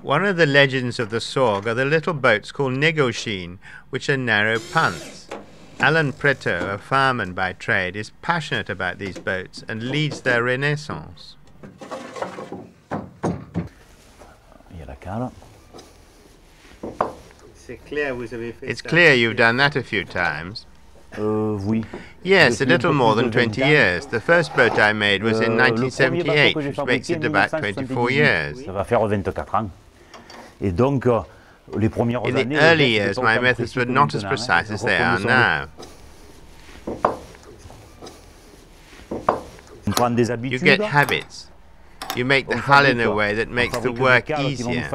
One of the legends of the Sorgue are the little boats called negocin, which are narrow punts. Alan Preto, a fireman by trade, is passionate about these boats and leads their renaissance. It's clear you've done that a few times. Yes, a little more than 20 years. The first boat I made was in 1978, which makes it about 24 years. In the early years, my methods were not as precise as they are now. You get habits. You make the hull in a way that makes the work easier.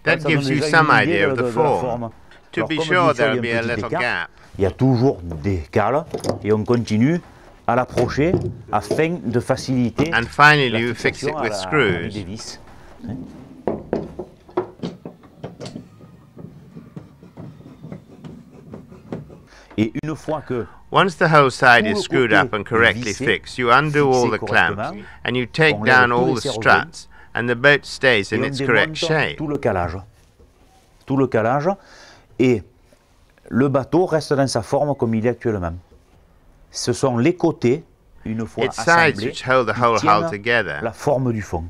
That gives you some idea of the form. To be sure, there will be a little gap. Il y a toujours des cales et on continue à l'approcher afin de faciliter. And finally, you fix it with screws. Once the whole side is screwed up and correctly fixed, you undo all the clamps and you take down all the struts, and the boat stays in its correct shape. Tout le calage, et le bateau reste dans sa forme comme il est actuellement. Ce sont les côtés, une fois assemblés, qui tiennent la forme du fond.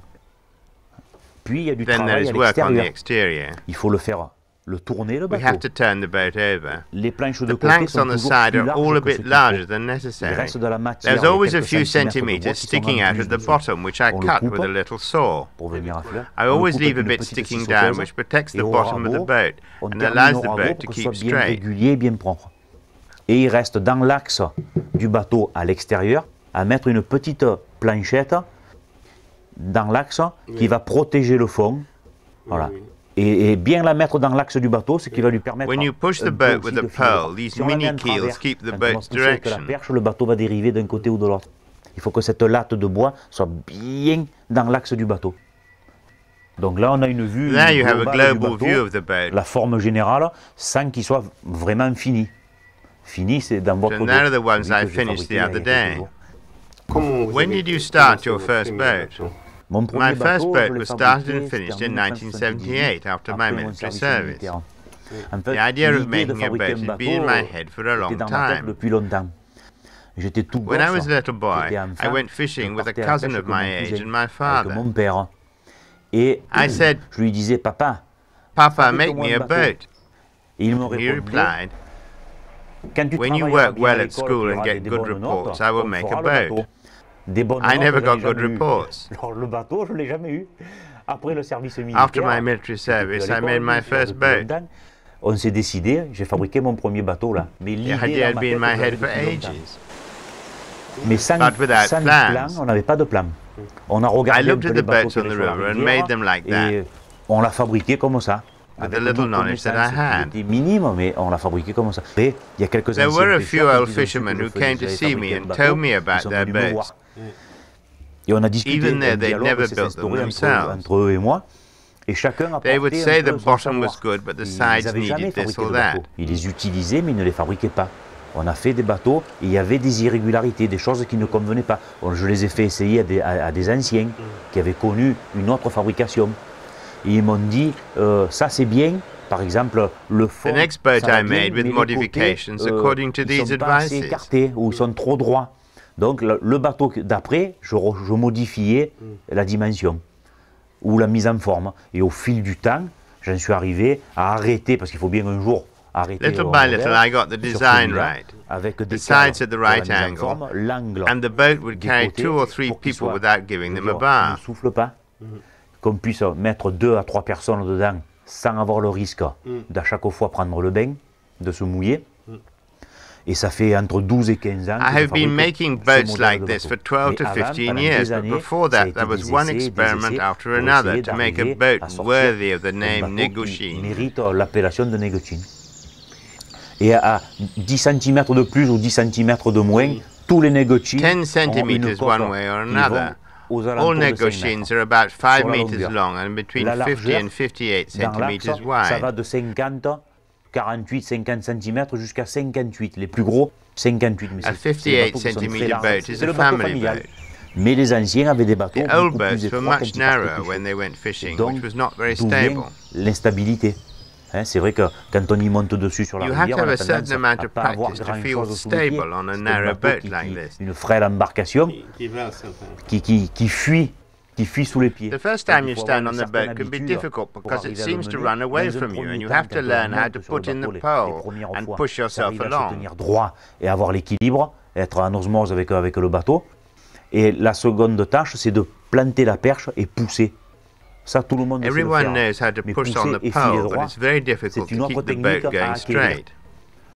Puis il y a du travail à l'extérieur. Il faut le faire. We have to turn the boat over. The planks on the side are all a bit larger than necessary. There's always a few centimeters sticking out at the bottom, which I cut with a little saw. I always leave a bit sticking down, which protects the bottom of the boat and allows the boat to keep straight. Et il reste dans l'axe du bateau à l'extérieur à mettre une petite planchette dans l'axe qui va protéger le fond. Voilà. Et bien la mettre dans l'axe du bateau, ce qui va lui permettre. When you push the boat with a pole, these mini keels keep the boat's direction. La perche, le bateau va dériver d'un côté ou de l'autre. Il faut que cette latte de bois soit bien dans l'axe du bateau. Donc là, on a une vue globale du bateau, la forme générale, sans qu'il soit vraiment fini. Fini, c'est dans votre dos. Now the ones I finished the other day. When did you start your first boat? My first boat was started and finished in 1978 after my military service. The idea of making a boat had been in my head for a long time. When I was a little boy, I went fishing with a cousin of my age and my father. I said, "Papa, make me a boat." He replied, "When you work well at school and get good reports, I will make a boat." I never got good reports. After my military service, I made my first boat. On s'est décidé, j'ai fabriqué mon premier bateau là. The idea had been in my head for ages. Mais sans plan, on n'avait pas de plan. On a regardé un peu les bateaux sur les rivières et on l'a fabriqué comme ça. With the little knowledge that I had. C'était minime, mais on l'a fabriqué comme ça. Et il y a quelques There were a few old fishermen who came to see me and told me about their boats. Et on a discuté, even though they'd never built them themselves. Entre eux et moi. Et chacun they would say the bottom was good, but the sides needed this or that. Ils les utilisaient, mais ils ne les fabriquaient pas. On a fait des bateaux et il y avait des irrégularités, des choses qui ne convenaient pas. Je les ai fait essayer à des anciens qui avaient connu une autre fabrication. Et ils m'ont dit, ça c'est bien, par exemple, le fond, the next boat I made with modifications according to these advices. Écartés, ou ils sont trop droits. Donc le bateau d'après, je modifiais la dimension ou la mise en forme. Et au fil du temps, j'en suis arrivé à arrêter, parce qu'il faut bien un jour arrêter. Little by little, I got the design right. The sides at the right angle, and the boat would carry 2 or 3 people without giving them a bar. Ne souffle pas. Qu'on puisse mettre 2 à 3 personnes dedans sans avoir le risque d'à chaque fois prendre le bain, de se mouiller. Et ça fait entre 12 et 15 ans. I have been making boats like this for 12 to 15 years, but before that there was one experiment after another to make a boat worthy of the name negocin. Mérite l'appellation de negocin. Et à 10 cm de plus ou 10 cm de moins, tous les negocins 10 centimeters one way or another. All negocins are about 5 meters long and between 50 and 58 centimeters wide. Ça va de 50, 48, 50 cm jusqu'à 58. Les plus gros, 58. A 58 centimeter boat is a family boat. Mais les anciens avaient des bateaux The old beaucoup plus boats were étroits quand much ils partaient narrower when pêcher. they went fishing, Donc, which was not very d'où vient stable. l'instabilité. Hein, c'est vrai que quand on y monte dessus sur la You have rivière, to on have a a certain tendance amount à of pas avoir practice to feel grand-chose sous les pieds. stable on a C'est un narrow bateau boat like this. une frêle embarcation qui fuit sous les pieds. The first time you stand on the boat can be difficult because it seems to run away from you, and you have to learn how to put in the pole and push yourself along. Tenir droit et avoir l'équilibre, être en osmose avec le bateau. Et la seconde tâche, c'est de planter la perche et pousser. Ça, tout le monde sait le Everyone faire. knows how to Mais push on pousser the et filer pole, but droit, it's very difficult c'est une to autre keep the technique boat à going acquérir. straight.